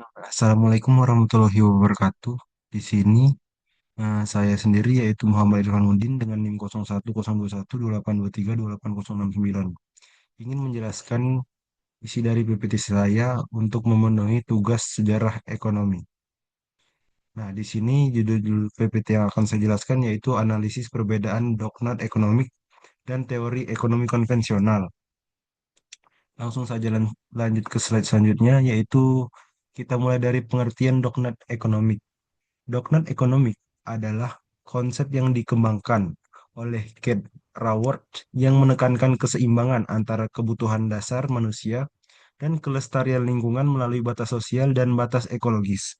Assalamualaikum warahmatullahi wabarakatuh. Di sini saya sendiri yaitu Muhammad Irfanuddin dengan NIM 010128232809 ingin menjelaskan isi dari PPT saya untuk memenuhi tugas sejarah ekonomi. Nah, di sini judul PPT yang akan saya jelaskan yaitu analisis perbedaan doktrin ekonomik dan teori ekonomi konvensional. Langsung saja lanjut ke slide selanjutnya yaitu kita mulai dari pengertian doktrin ekonomi. Doktrin ekonomi adalah konsep yang dikembangkan oleh Kate Raworth yang menekankan keseimbangan antara kebutuhan dasar manusia dan kelestarian lingkungan melalui batas sosial dan batas ekologis.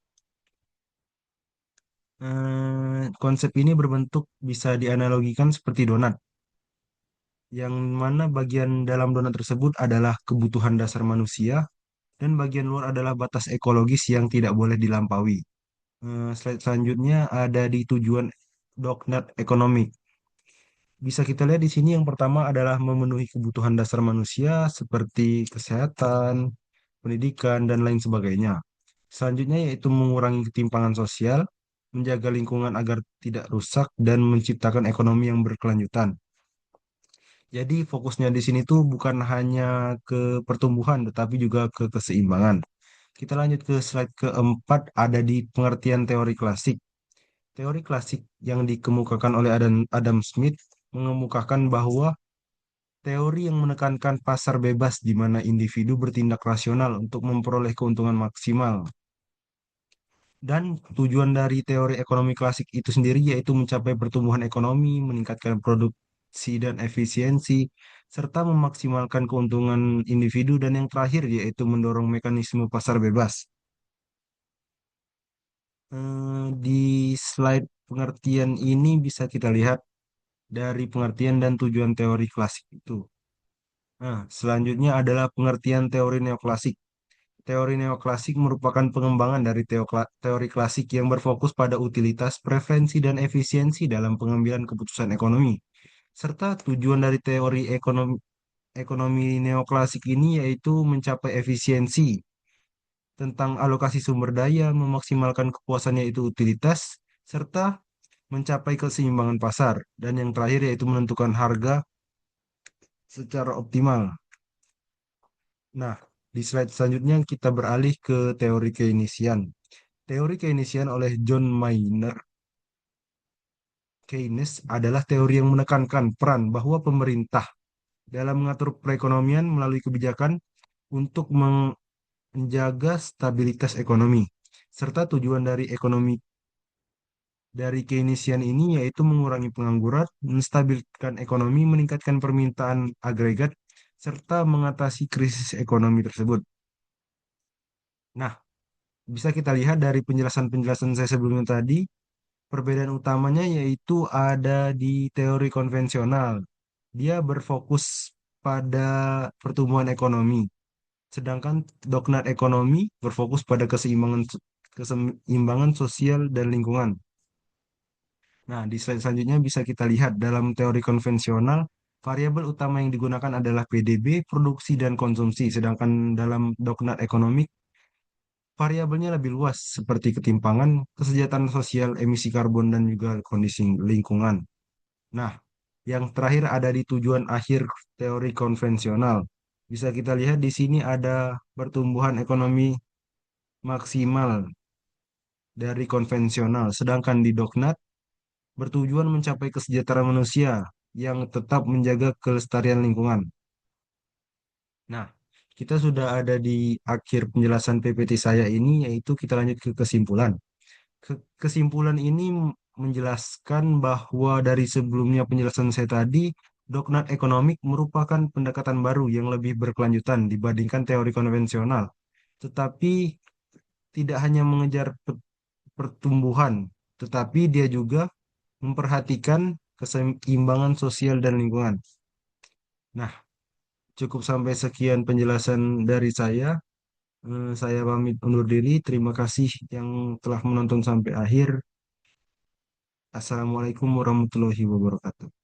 Konsep ini berbentuk bisa dianalogikan seperti donat, yang mana bagian dalam donat tersebut adalah kebutuhan dasar manusia dan bagian luar adalah batas ekologis yang tidak boleh dilampaui. Slide selanjutnya ada di tujuan doktrin ekonomi. Bisa kita lihat di sini yang pertama adalah memenuhi kebutuhan dasar manusia seperti kesehatan, pendidikan, dan lain sebagainya. Selanjutnya yaitu mengurangi ketimpangan sosial, menjaga lingkungan agar tidak rusak, dan menciptakan ekonomi yang berkelanjutan. Jadi fokusnya di sini tuh bukan hanya ke pertumbuhan, tetapi juga ke keseimbangan. Kita lanjut ke slide keempat, ada di pengertian teori klasik. Teori klasik yang dikemukakan oleh Adam Smith mengemukakan bahwa teori yang menekankan pasar bebas di mana individu bertindak rasional untuk memperoleh keuntungan maksimal. Dan tujuan dari teori ekonomi klasik itu sendiri yaitu mencapai pertumbuhan ekonomi, meningkatkan produksi dan efisiensi, serta memaksimalkan keuntungan individu dan yang terakhir yaitu mendorong mekanisme pasar bebas. Di slide pengertian ini bisa kita lihat dari pengertian dan tujuan teori klasik itu. Nah, selanjutnya adalah pengertian teori neoklasik. Teori neoklasik merupakan pengembangan dari teori klasik yang berfokus pada utilitas, preferensi, dan efisiensi dalam pengambilan keputusan ekonomi. Serta tujuan dari teori ekonomi neoklasik ini yaitu mencapai efisiensi tentang alokasi sumber daya, memaksimalkan kepuasan yaitu utilitas, serta mencapai keseimbangan pasar. Dan yang terakhir yaitu menentukan harga secara optimal. Nah, di slide selanjutnya kita beralih ke teori Keynesian. Teori Keynesian oleh John Maynard Keynes adalah teori yang menekankan peran bahwa pemerintah dalam mengatur perekonomian melalui kebijakan untuk menjaga stabilitas ekonomi. Serta tujuan dari ekonomi dari Keynesian ini yaitu mengurangi pengangguran, menstabilkan ekonomi, meningkatkan permintaan agregat, serta mengatasi krisis ekonomi tersebut. Nah, bisa kita lihat dari penjelasan-penjelasan saya sebelumnya tadi, perbedaan utamanya yaitu ada di teori konvensional. Dia berfokus pada pertumbuhan ekonomi, sedangkan doktrin ekonomi berfokus pada keseimbangan sosial dan lingkungan. Nah, di slide selanjutnya bisa kita lihat dalam teori konvensional, variabel utama yang digunakan adalah PDB, produksi dan konsumsi, sedangkan dalam doktrin ekonomi variabelnya lebih luas seperti ketimpangan, kesejahteraan sosial, emisi karbon, dan juga kondisi lingkungan. Nah, yang terakhir ada di tujuan akhir teori konvensional. Bisa kita lihat di sini ada pertumbuhan ekonomi maksimal dari konvensional, sedangkan di Doknat bertujuan mencapai kesejahteraan manusia yang tetap menjaga kelestarian lingkungan. Nah, kita sudah ada di akhir penjelasan PPT saya ini, yaitu kita lanjut ke kesimpulan. Kesimpulan ini menjelaskan bahwa dari sebelumnya penjelasan saya tadi, doktrin ekonomik merupakan pendekatan baru yang lebih berkelanjutan dibandingkan teori konvensional. Tetapi tidak hanya mengejar pertumbuhan, tetapi dia juga memperhatikan keseimbangan sosial dan lingkungan. Nah, cukup sampai sekian penjelasan dari saya. Saya pamit undur diri. Terima kasih yang telah menonton sampai akhir. Assalamualaikum warahmatullahi wabarakatuh.